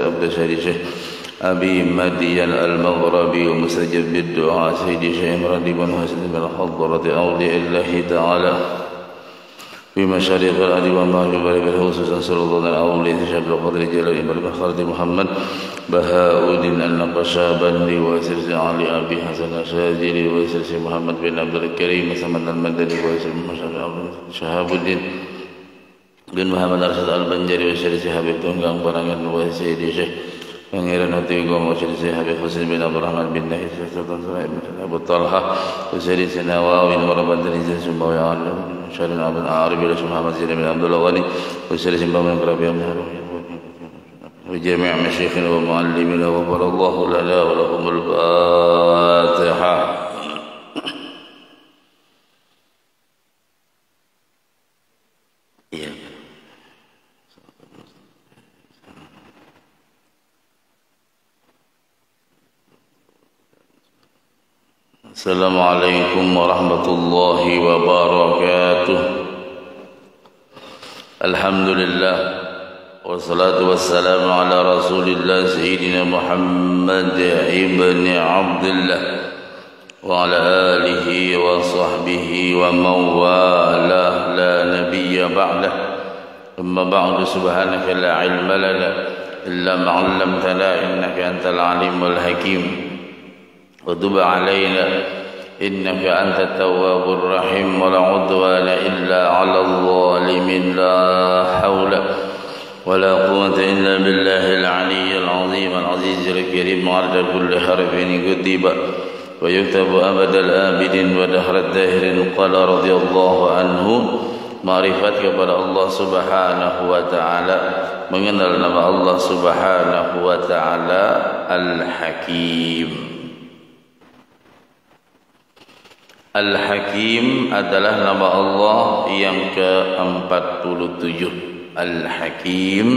عبد الشيخ أبي مدين المغربي ومستجب بالدعاء سيدي شيخ رضي بن حسن بن حضرة أولياء الله تعالى في مشارق الأرض ومغرب بالخصوص صلى الله عليه وسلم شيخ القدر جلال بن خالد محمد بهاء الدين النقشبندي وسير علي أبي حسن الشاذلي وسير محمد بن عبد الكريم محمد المدني وسير شهاب الدين bin Muhammad Arsyad Al-Banjari wa Syarisi Habib Tunggang Barangan wa Sayyidi Syekh Pangeran Hati Gom wa Syarisi Habib Husain bin Abdul Rahman bin Nahid Sultan Sulaim bin Abu Talha wa Syarisi Nawawi wa Rabbani Izan Sumbawi Alam Syarisi Abdul Arabi wa Muhammad Zina bin Abdul Ghani wa Syarisi Mbak Karabi wa jami' masyayikhina wa muallimina wa barallahu lana wa lahumul Fatihah. Assalamualaikum warahmatullahi wabarakatuh. Alhamdulillah wassalatu wassalamu ala rasulillah sayyidina Muhammad ibn Abdullah wa ala alihi wa sahbihi wa mawalah la nabiyya ba'dah. Amma ba'du, subhanaka la ilma lana illa ma 'allamtana innaka antal alimul hakim. وتب علينا إنك أنت التواب الرحيم ولا عدوان إلا على الظالمين لا حول ولا قوة إلا بالله العلي العظيم العزيز الكريم عدد كل حرف كتب ويكتب أبد الآبدين ودهر الداهر قال رضي الله عنه. Ma'rifat kepada Allah Subhanahu wa taala, mengenal nama Allah Subhanahu wa taala Al-Hakim. Al-Hakim adalah nama Allah yang ke-47. Al-Hakim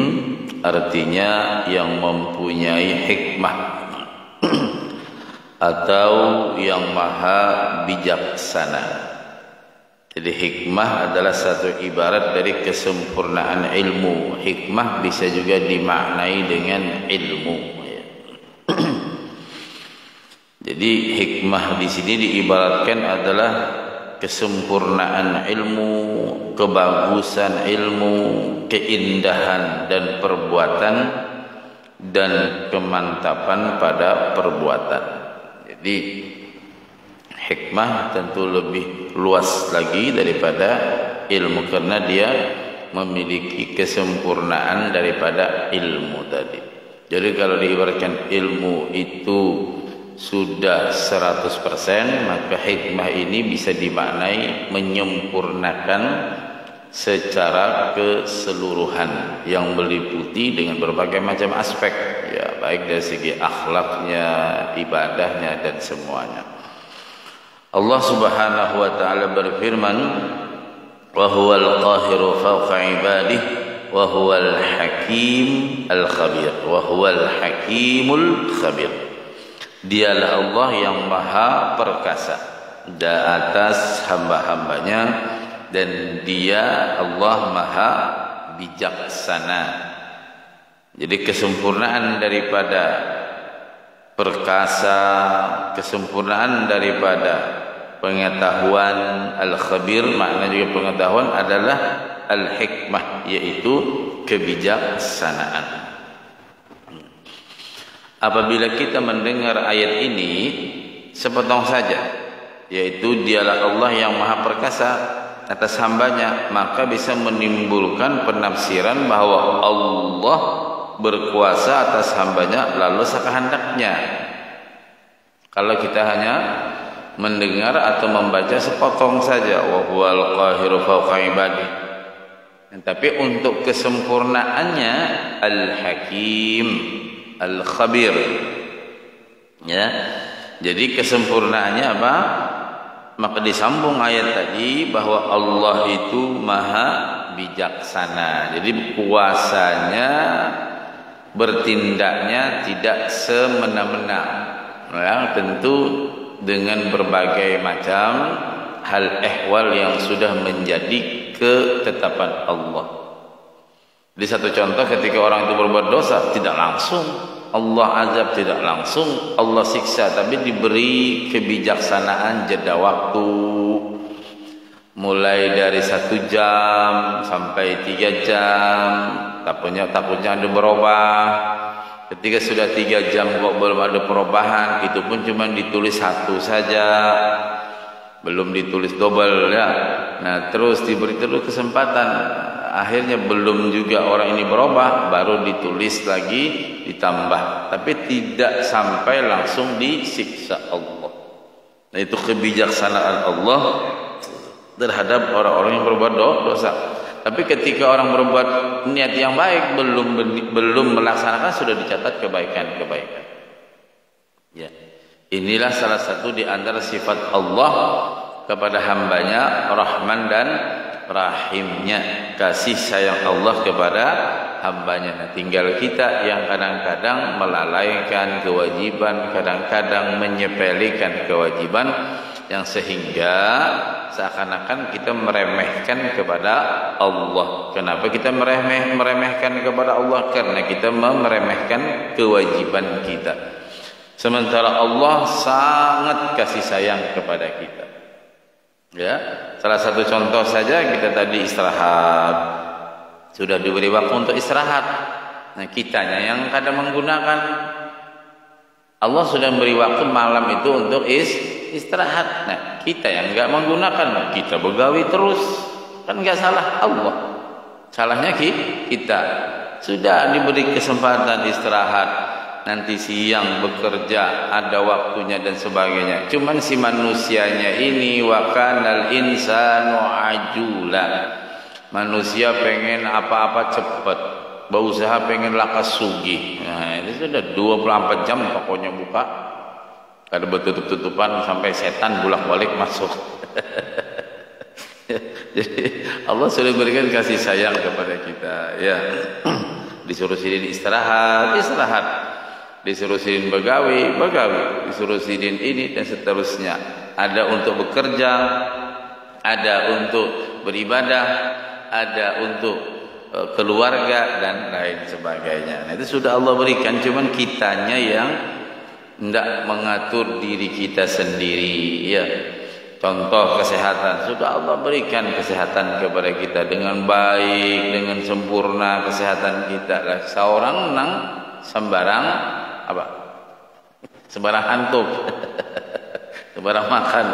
artinya yang mempunyai hikmah atau yang maha bijaksana. Jadi hikmah adalah satu ibarat dari kesempurnaan ilmu. Hikmah bisa juga dimaknai dengan ilmu. Jadi hikmah di sini diibaratkan adalah kesempurnaan ilmu, kebagusan ilmu, keindahan dan perbuatan, dan kemantapan pada perbuatan. Jadi hikmah tentu lebih luas lagi daripada ilmu, karena dia memiliki kesempurnaan daripada ilmu tadi. Jadi kalau diibaratkan ilmu itu sudah 100%, maka hikmah ini bisa dimaknai menyempurnakan secara keseluruhan yang meliputi dengan berbagai macam aspek, ya, baik dari segi akhlaknya, ibadahnya, dan semuanya. Allah Subhanahu wa taala berfirman, wa huwal qahiru fawqa ibadihi wa huwal hakim al-khabir. Wa huwal hakimul khabir. Dialah Allah yang maha perkasa di atas hamba-hambanya, dan dia Allah maha bijaksana. Jadi kesempurnaan daripada perkasa, kesempurnaan daripada pengetahuan, al-khabir makna juga pengetahuan adalah al-hikmah, yaitu kebijaksanaan. Apabila kita mendengar ayat ini sepotong saja, yaitu dialah Allah yang maha perkasa atas hambanya, maka bisa menimbulkan penafsiran bahwa Allah berkuasa atas hambanya lalu sekehendaknya. Kalau kita hanya mendengar atau membaca sepotong saja, wa huwal qahiru fawqa ibadihi, tapi untuk kesempurnaannya al-hakim al-khabir, ya. Jadi kesempurnaannya apa? Maka disambung ayat tadi bahwa Allah itu maha bijaksana. Jadi kuasanya, bertindaknya tidak semena-mena, ya, tentu dengan berbagai macam hal ehwal yang sudah menjadi ketetapan Allah. Di satu contoh ketika orang itu berbuat dosa, tidak langsung Allah azab, tidak langsung Allah siksa, tapi diberi kebijaksanaan jeda waktu, mulai dari 1 jam sampai 3 jam. Takutnya ada berubah. Ketika sudah 3 jam kok belum ada perubahan, itu pun cuma ditulis 1 saja, belum ditulis double ya. Nah terus diberi terus kesempatan, akhirnya belum juga orang ini berubah, baru ditulis lagi, ditambah, tapi tidak sampai langsung disiksa Allah. Nah itu kebijaksanaan Allah terhadap orang-orang yang berbuat dosa. Tapi ketika orang berbuat niat yang baik, belum melaksanakan, sudah dicatat kebaikan-kebaikan. Ya, inilah salah satu di antara sifat Allah kepada hambanya, Rahman dan Rahimnya, kasih sayang Allah kepada hambanya. Nah, tinggal kita yang kadang-kadang melalaikan kewajiban, kadang-kadang menyepelekan kewajiban, yang sehingga seakan-akan kita meremehkan kepada Allah. Kenapa kita meremehkan kepada Allah? Karena kita meremehkan kewajiban kita, sementara Allah sangat kasih sayang kepada kita. Ya, salah satu contoh saja, kita tadi istirahat, sudah diberi waktu untuk istirahat. Nah kitanya yang kadang menggunakan, Allah sudah beri waktu malam itu untuk istirahat. Nah kita yang enggak menggunakan, kita begawi terus, kan enggak salah Allah, salahnya kita. Sudah diberi kesempatan istirahat, nanti siang bekerja, ada waktunya dan sebagainya. Cuman si manusianya ini, wa kanal insanu ajula, manusia pengen apa-apa cepat, berusaha pengen lakas sugih. Nah ini sudah 24 jam pokoknya buka, kada bertutup-tutupan sampai setan bolak-balik masuk. Jadi Allah sudah berikan kasih sayang kepada kita. Ya, disuruh sidin istirahat, disuruh sidin begawi, disuruh sidin ini dan seterusnya. Ada untuk bekerja, ada untuk beribadah, ada untuk keluarga dan lain sebagainya. Nah, itu sudah Allah berikan, cuman kitanya yang tidak mengatur diri kita sendiri. Ya, contoh kesehatan, sudah Allah berikan kesehatan kepada kita dengan baik, dengan sempurna kesehatan kita. Seorang nang sembarang apa? Sembarang antuk, sembarang makan.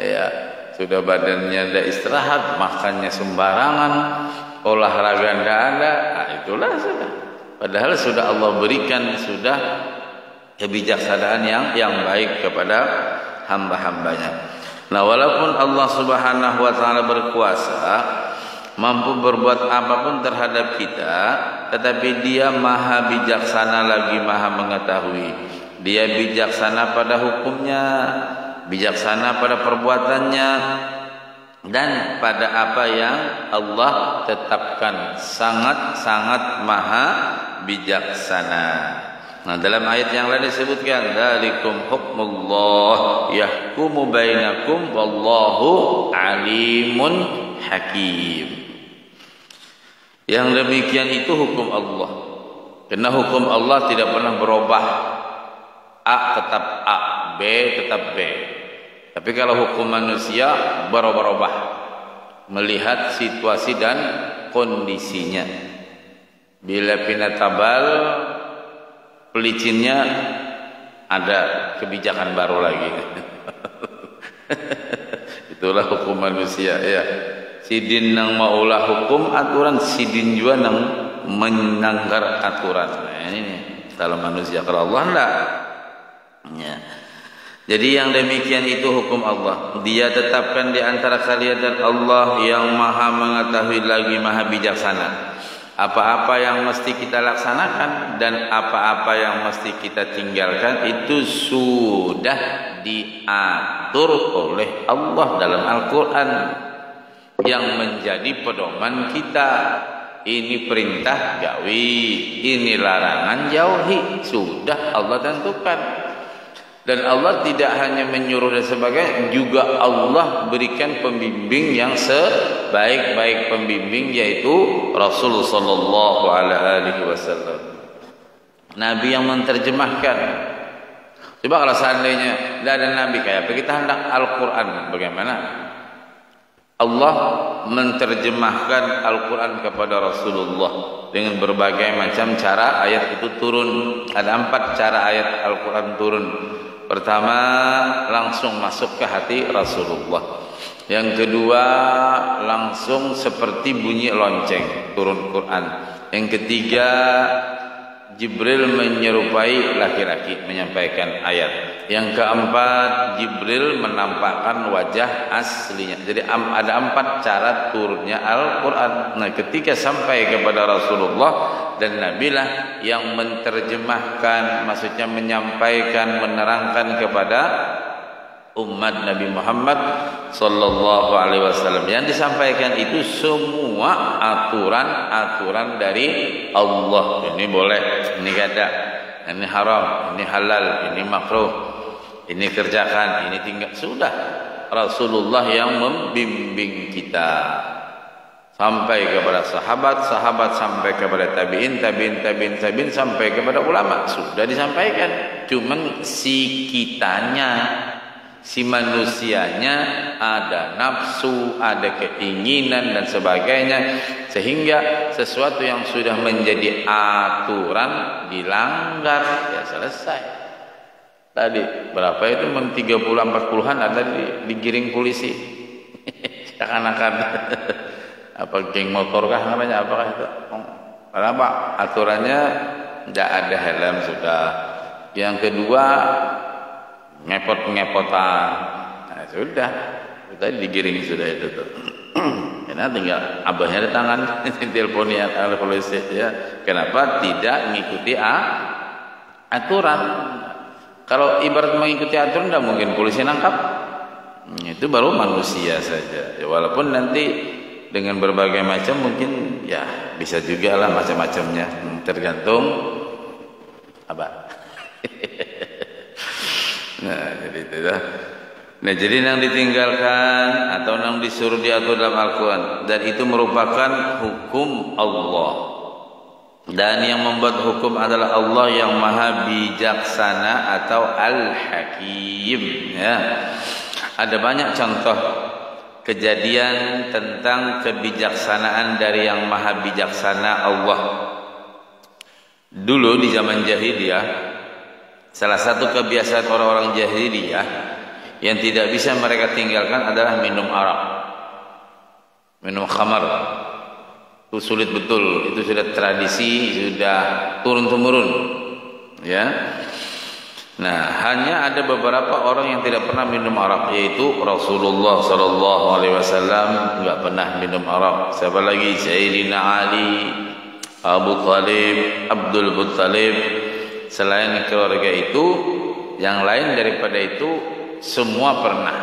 Ya, sudah badannya ada istirahat, makannya sembarangan, olahraga tidak ada. Nah, itulah sudah. Padahal sudah Allah berikan sudah kebijaksanaan yang baik kepada hamba-hambanya. Nah, walaupun Allah Subhanahu wa taala berkuasa, mampu berbuat apapun terhadap kita, tetapi Dia maha bijaksana lagi maha mengetahui. Dia bijaksana pada hukumnya, bijaksana pada perbuatannya, dan pada apa yang Allah tetapkan, sangat-sangat maha bijaksana. Nah, dalam ayat yang lain disebutkan, dzalikum hukmullah yahkumu bainakum wallahu alimun hakim. Yang demikian itu hukum Allah. Karena hukum Allah tidak pernah berubah. A tetap A, B tetap B. Tapi kalau hukum manusia berubah-ubah, melihat situasi dan kondisinya. Bila pindah tabal, pelicinnya ada kebijakan baru lagi. Itulah hukum manusia. Ya, sidin nang maulah hukum aturan, sidin juga nang menanggar aturan. Nah, ini kalau manusia, kalau Allah enggak. Ya. Jadi yang demikian itu hukum Allah. Dia tetapkan di antara kalian dan Allah yang maha mengetahui lagi maha bijaksana. Apa-apa yang mesti kita laksanakan dan apa-apa yang mesti kita tinggalkan itu sudah diatur oleh Allah dalam Al-Quran, yang menjadi pedoman kita. Ini perintah gawi, ini larangan jauhi, sudah Allah tentukan. Dan Allah tidak hanya menyuruh dan sebagainya, juga Allah berikan pembimbing yang sebaik-baik pembimbing, yaitu Rasul sallallahu alaihi wasallam. Nabi yang menerjemahkan. Coba kalau seandainya tidak ada nabi, kayak apa kita hendak Al-Quran, bagaimana? Allah menerjemahkan Al-Quran kepada Rasulullah dengan berbagai macam cara ayat itu turun. Ada 4 cara ayat Al-Quran turun. Pertama, langsung masuk ke hati Rasulullah. Yang kedua, langsung seperti bunyi lonceng turun Quran. Yang ketiga, Jibril menyerupai laki-laki menyampaikan ayat. Yang keempat, Jibril menampakkan wajah aslinya. Jadi ada 4 cara turunnya Al-Quran. Nah, ketika sampai kepada Rasulullah dan Nabilah yang menerjemahkan, maksudnya menyampaikan, menerangkan kepada umat Nabi Muhammad sallallahu alaihi wasallam. Yang disampaikan itu semua aturan-aturan dari Allah. Ini boleh, ini kada, ini haram, ini halal, ini makruh, ini kerjakan, ini tinggal. Sudah Rasulullah yang membimbing kita sampai kepada sahabat, sampai kepada tabi'in, sampai kepada ulama. Sudah disampaikan. Cuman si kitanya, si manusianya ada nafsu, ada keinginan dan sebagainya, sehingga sesuatu yang sudah menjadi aturan dilanggar, ya selesai. Tadi berapa itu 30-40an ada digiring polisi. Seakan-akan apa geng motor kah namanya, apakah itu? Kenapa? Aturannya tidak ada helm sudah. Yang kedua, ngepot-ngepotan. Nah, sudah digiring sudah itu tuh. Karena tinggal abahnya di tangan teleponnya oleh polisi, ya. Kenapa tidak mengikuti aturan? Kalau ibarat mengikuti aturan tidak mungkin polisi nangkap. Itu baru manusia saja. Ya, walaupun nanti dengan berbagai macam mungkin ya bisa juga lah macam-macamnya, tergantung apa. Nah, jadi itu dah. Nah, jadi yang ditinggalkan atau yang disuruh diatur dalam Al-Quran, dan itu merupakan hukum Allah. Dan yang membuat hukum adalah Allah yang Maha Bijaksana atau Al-Hakim. Ya. Ada banyak contoh kejadian tentang kebijaksanaan dari yang Maha Bijaksana Allah. Dulu di zaman jahiliyah, salah satu kebiasaan orang-orang jahiliyah yang tidak bisa mereka tinggalkan adalah minum arak, minum khamar. Itu sulit betul, itu sudah tradisi, sudah turun-temurun, ya. Nah, hanya ada beberapa orang yang tidak pernah minum arak, yaitu Rasulullah sallallahu alaihi wasallam enggak pernah minum arak. Siapa lagi? Sayyidina Ali, Abu Talib, Abdul Muttalib. Selain keluarga itu, yang lain daripada itu semua pernah.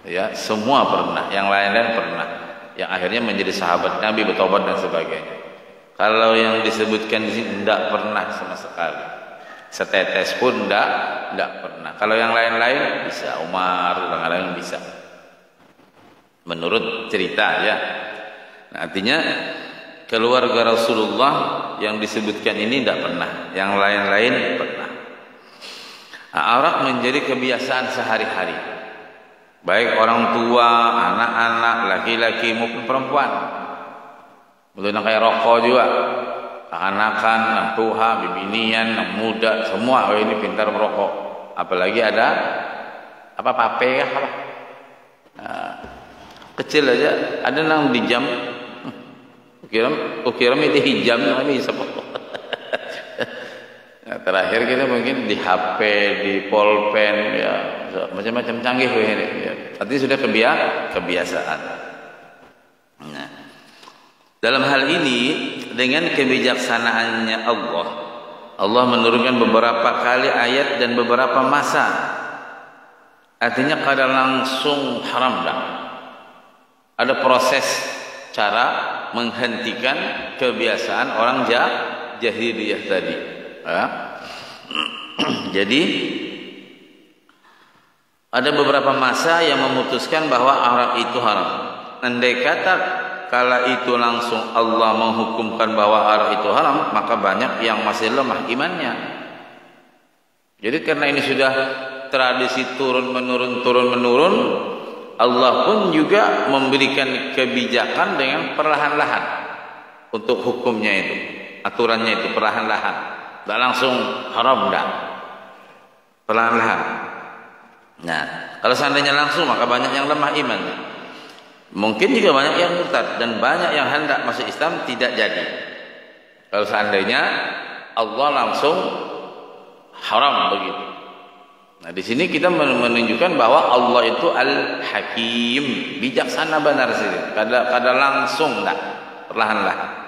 Ya, semua pernah. Yang lain-lain pernah. Yang akhirnya menjadi sahabat Nabi, bertobat dan sebagainya. Kalau yang disebutkan di sini tidak pernah sama sekali. Setetes pun tidak pernah. Kalau yang lain-lain bisa, Umar dan lain-lain bisa. Menurut cerita, ya. Nah, artinya keluarga Rasulullah yang disebutkan ini tidak pernah, yang lain-lain pernah. Arak menjadi kebiasaan sehari-hari, baik orang tua, anak-anak, laki-laki maupun perempuan. Betul kayak rokok juga, anak-anak, anak tua, bibinian, anak muda, semua ini pintar merokok. Apalagi ada apa pape kah apa? Nah, kecil aja ada nang di jam. Ukiram itu hijam namanya bisa. Nah, terakhir kita mungkin di HP, di pulpen, ya macam-macam canggih ini. Ya. Artinya sudah kebiasaan. Nah, dalam hal ini dengan kebijaksanaannya Allah menurunkan beberapa kali ayat dan beberapa masa. Artinya kadang langsung haram dah. Ada proses cara menghentikan kebiasaan orang jahiliyah tadi. Ya. Jadi ada beberapa masa yang memutuskan bahwa Arab itu haram. Andai kata kala itu langsung Allah menghukumkan bahwa Arab itu haram, maka banyak yang masih lemah imannya. Jadi karena ini sudah tradisi turun menurun, Allah pun juga memberikan kebijakan dengan perlahan-lahan untuk hukumnya itu, aturannya itu perlahan-lahan. Tidak langsung haram, tidak, perlahan-lahan. Nah, kalau seandainya langsung maka banyak yang lemah imannya. Mungkin juga banyak yang murtad dan banyak yang hendak masuk Islam tidak jadi. Kalau seandainya Allah langsung haram begitu. Nah, di sini kita menunjukkan bahwa Allah itu Al-Hakim, bijaksana benar sih. Kada langsung enggak, perlahan-lahan.